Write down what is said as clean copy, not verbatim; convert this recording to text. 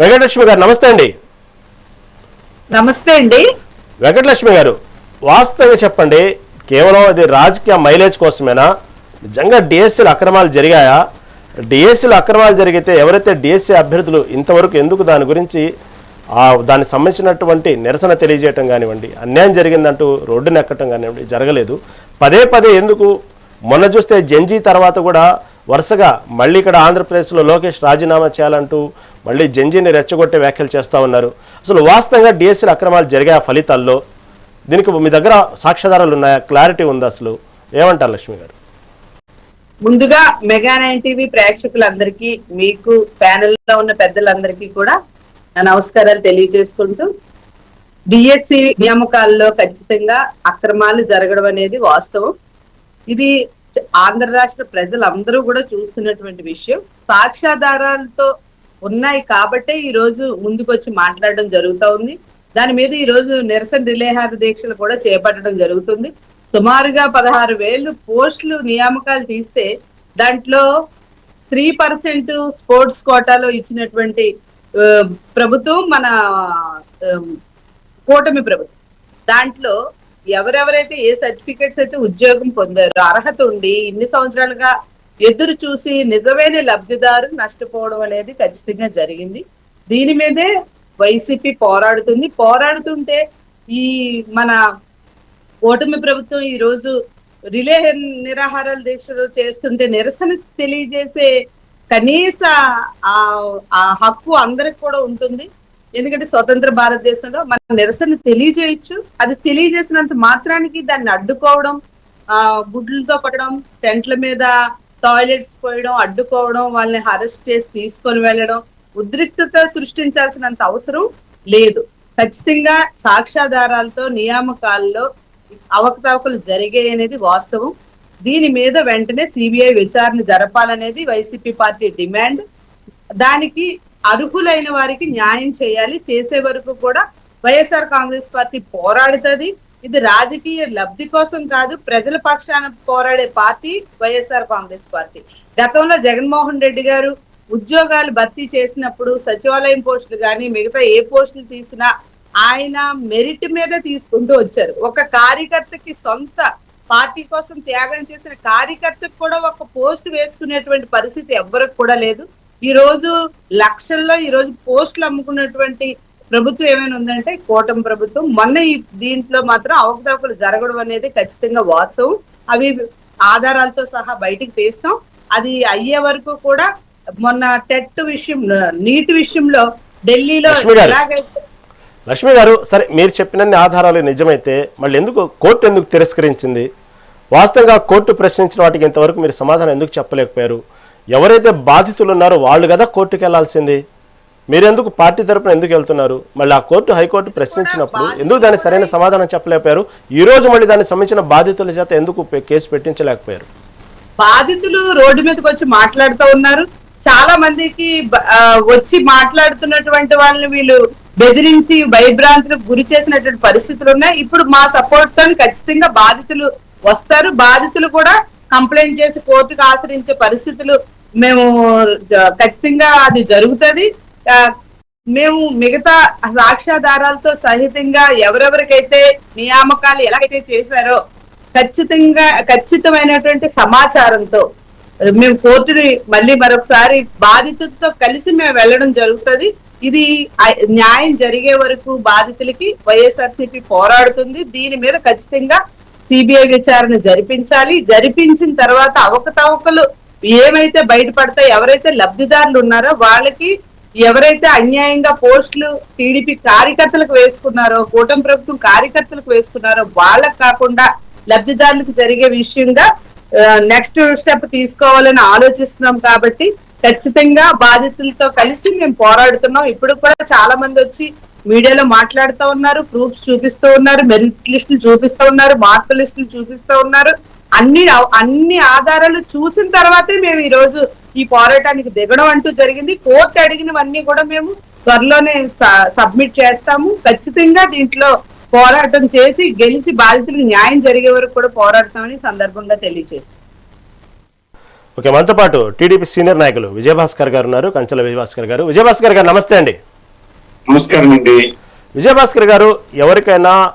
వెంకటలక్ష్మి గారు నమస్తే అండి. నమస్తే అండి. వెంకటలక్ష్మి గారు, వాస్తవంగా చెప్పండి, కేవలం ఇది రాజకీయ మైలేజ్ కోసమేనా? నిజంగా డిఎస్సీలు అక్రమాలు జరిగాయా? డిఎస్సీలు అక్రమాలు జరిగితే ఎవరైతే డిఎస్సీ అభ్యర్థులు ఇంతవరకు ఎందుకు దాని గురించి దానికి సంబంధించినటువంటి నిరసన తెలియజేయటం కానివ్వండి, అన్యాయం జరిగిందంటూ రోడ్డును ఎక్కటం కానివ్వండి జరగలేదు? పదే పదే ఎందుకు? మొన్న చూస్తే జంజీ తర్వాత కూడా వరుసగా మళ్ళీ ఇక్కడ ఆంధ్రప్రదేశ్లో లోకేష్ రాజీనామా చేయాలంటూ మళ్ళీ జంజీని రెచ్చగొట్టే వ్యాఖ్యలు చేస్తూ ఉన్నారు. అసలు వాస్తవంగా డిఎస్సీల అక్రమాలు జరిగాయి ఫలితాల్లో? దీనికి మీ దగ్గర సాక్ష్యాధారాలు ఉన్నాయా? క్లారిటీ ఉందా? అసలు ఏమంటారు లక్ష్మి గారు? ముందుగా మెగా 9 టీవీ ప్రేక్షకులందరికీ, మీకు ప్యానెల్లో ఉన్న పెద్దలందరికీ కూడా నా నమస్కారాలు తెలియజేసుకుంటూ, డిఎస్సి నియామకాల్లో ఖచ్చితంగా అక్రమాలు జరగడం అనేది వాస్తవం. ఇది ఆంధ్ర రాష్ట్ర ప్రజలందరూ కూడా చూస్తున్నటువంటి విషయం. సాక్ష్యాధారాలతో ఉన్నాయి కాబట్టే ఈ రోజు ముందుకొచ్చి మాట్లాడడం జరుగుతూ ఉంది. దాని మీద ఈ రోజు నిరసన రిలేహార దీక్షలు కూడా చేపట్టడం జరుగుతుంది. సుమారుగా 16,000 పోస్టులు నియామకాలు తీస్తే దాంట్లో 3% స్పోర్ట్స్ కోటాలో ఇచ్చినటువంటి ప్రభుత్వం మన కూటమి ప్రభుత్వం. దాంట్లో ఎవరెవరైతే ఏ సర్టిఫికెట్స్ అయితే ఉద్యోగం పొందారో, అర్హత ఉండి ఇన్ని సంవత్సరాలుగా ఎదురు చూసి నిజమైన లబ్ధిదారు నష్టపోవడం అనేది ఖచ్చితంగా జరిగింది. దీని మీదే వైసీపీ పోరాడుతుంటే ఈ మన కూటమి ప్రభుత్వం ఈ రోజు రిలే నిరాహారాల దీక్షలు చేస్తుంటే నిరసన తెలియజేసే కనీస ఆ హక్కు అందరికి కూడా ఉంటుంది. ఎందుకంటే స్వతంత్ర భారతదేశంలో మనం నిరసన తెలియజేయచ్చు. అది తెలియజేసినంత మాత్రానికి దాన్ని అడ్డుకోవడం, గుడ్లతో కొట్టడం, టెంట్ల మీద టాయిలెట్స్ పోయడం, అడ్డుకోవడం, వాళ్ళని అరెస్ట్ చేసి తీసుకొని వెళ్ళడం, ఉద్రిక్తత సృష్టించాల్సినంత అవసరం లేదు. ఖచ్చితంగా సాక్ష్యాధారాలతో నియామకాల్లో అవకతవకలు జరిగాయి అనేది వాస్తవం. దీని మీద వెంటనే సిబిఐ విచారణ జరపాలనేది వైసీపీ పార్టీ డిమాండ్. దానికి అర్హులైన వారికి న్యాయం చేయాలి. చేసే వరకు కూడా వైఎస్ఆర్ కాంగ్రెస్ పార్టీ పోరాడుతుంది. ఇది రాజకీయ లబ్ధి కోసం కాదు, ప్రజల పక్షాన పోరాడే పార్టీ వైఎస్ఆర్ కాంగ్రెస్ పార్టీ. గతంలో జగన్మోహన్ రెడ్డి గారు ఉద్యోగాలు భర్తీ చేసినప్పుడు సచివాలయం పోస్టులు కానీ మిగతా ఏ పోస్టులు తీసినా ఆయన మెరిట్ మీద తీసుకుంటూ వచ్చారు. ఒక కార్యకర్తకి, సొంత పార్టీ కోసం త్యాగం చేసిన కార్యకర్తకు కూడా ఒక పోస్ట్ వేసుకునేటువంటి పరిస్థితి ఎవ్వరికి కూడా లేదు. ఈ రోజు లక్షల్లో ఈ రోజు పోస్టులు అమ్ముకున్నటువంటి ప్రభుత్వం ఏమైనా ఉందంటే కూటమి ప్రభుత్వం. మొన్న ఈ దీంట్లో మాత్రం అవకతవకలు జరగడం అనేది ఖచ్చితంగా వాస్తవం. అవి ఆధారాలతో సహా బయటికి తీస్తాం. అది అయ్యే వరకు కూడా మొన్న టెట్ విషయంలో, నీటి విషయంలో ఢిల్లీలో ఎలాగైతే లక్ష్మి గారు, సరే మీరు చెప్పినన్ని ఆధారాలు నిజమైతే మళ్ళీ ఎందుకు కోర్టు ఎందుకు తిరస్కరించింది? వాస్తవంగా కోర్టు ప్రశ్నించిన వాటికి ఇంతవరకు మీరు సమాధానం ఎందుకు చెప్పలేకపోయారు? ఎవరైతే బాధితులు ఉన్నారో వాళ్ళు కదా కోర్టుకు వెళ్లాల్సింది. మీరెందుకు పార్టీ తరపున ఎందుకు వెళ్తున్నారు? మళ్ళీ ఆ కోర్టు, హైకోర్టు ప్రశ్నించినప్పుడు ఎందుకు దానికి సరైన సమాధానం చెప్పలేకపోయారు? ఈ రోజు మళ్ళీ దానికి సంబంధించిన బాధితుల చేత ఎందుకు కేసు పెట్టించలేకపోయారు? బాధితులు రోడ్డు మీదకి వచ్చి మాట్లాడుతూ ఉన్నారు. చాలా మందికి వచ్చి మాట్లాడుతున్నటువంటి వాళ్ళని వీళ్ళు బెదిరించి భయభ్రాంతులకు గురి చేసినటువంటి పరిస్థితులు ఉన్నాయి. ఇప్పుడు మా సపోర్ట్ తో ఖచ్చితంగా బాధితులు వస్తారు. బాధితులు కూడా కంప్లైంట్ చేసి కోర్టుకు ఆశ్రయించే పరిస్థితులు మేము ఖచ్చితంగా అది జరుగుతుంది. మేము మిగతా సాక్ష్యాధారాలతో సహితంగా ఎవరెవరికైతే నియామకాలు ఎలాగైతే చేశారో ఖచ్చితమైనటువంటి సమాచారంతో మేము కోర్టుని మళ్ళీ మరొకసారి బాధితులతో కలిసి మేము వెళ్ళడం జరుగుతుంది. ఇది న్యాయం జరిగే వరకు బాధితులకి వైఎస్ఆర్సీపీ పోరాడుతుంది. దీని మీద ఖచ్చితంగా సిబిఐ విచారణ జరిపించాలి. జరిపించిన తర్వాత అవకతవకలు ఏమైతే బయటపడతాయి, ఎవరైతే లబ్ధిదారులు ఉన్నారో వాళ్ళకి, ఎవరైతే అన్యాయంగా పోస్టులు టీడీపీ కార్యకర్తలకు వేసుకున్నారో, కూటమి ప్రభుత్వం కార్యకర్తలకు వేసుకున్నారో వాళ్ళకి కాకుండా లబ్ధిదారులకు జరిగే విషయంగా నెక్స్ట్ స్టెప్ తీసుకోవాలని ఆలోచిస్తున్నాం. కాబట్టి ఖచ్చితంగా బాధితులతో కలిసి మేము పోరాడుతున్నాం. ఇప్పుడు కూడా చాలా మంది వచ్చి మీడియాలో మాట్లాడుతూ ఉన్నారు, ప్రూఫ్స్ చూపిస్తూ ఉన్నారు, మెరిట్ లిస్టులు చూపిస్తూ ఉన్నారు, మార్క్ లిస్టులు చూపిస్తూ ఉన్నారు. అన్ని ఆధారాలు చూసిన తర్వాతే మేము ఈ రోజు ఈ పోరాటానికి దిగడం అంటూ జరిగింది. కోర్టు అడిగినవన్నీ కూడా మేము త్వరలోనే సబ్మిట్ చేస్తాము. ఖచ్చితంగా దీంట్లో పోరాటం చేసి గెలిచి బాధితులకు న్యాయం జరిగే వరకు కూడా పోరాడతామని సందర్భంగా తెలియజేస్తాం. ఓకే, మనతో పాటు టీడీపీ సీనియర్ నాయకులు విజయభాస్కర్ గారు ఉన్నారు. కంచెల విజయభాస్కర్ గారు. విజయభాస్కర్ గారు నమస్తే అండి. నమస్కారం అండి. విజయభాస్కర్ గారు, ఎవరికైనా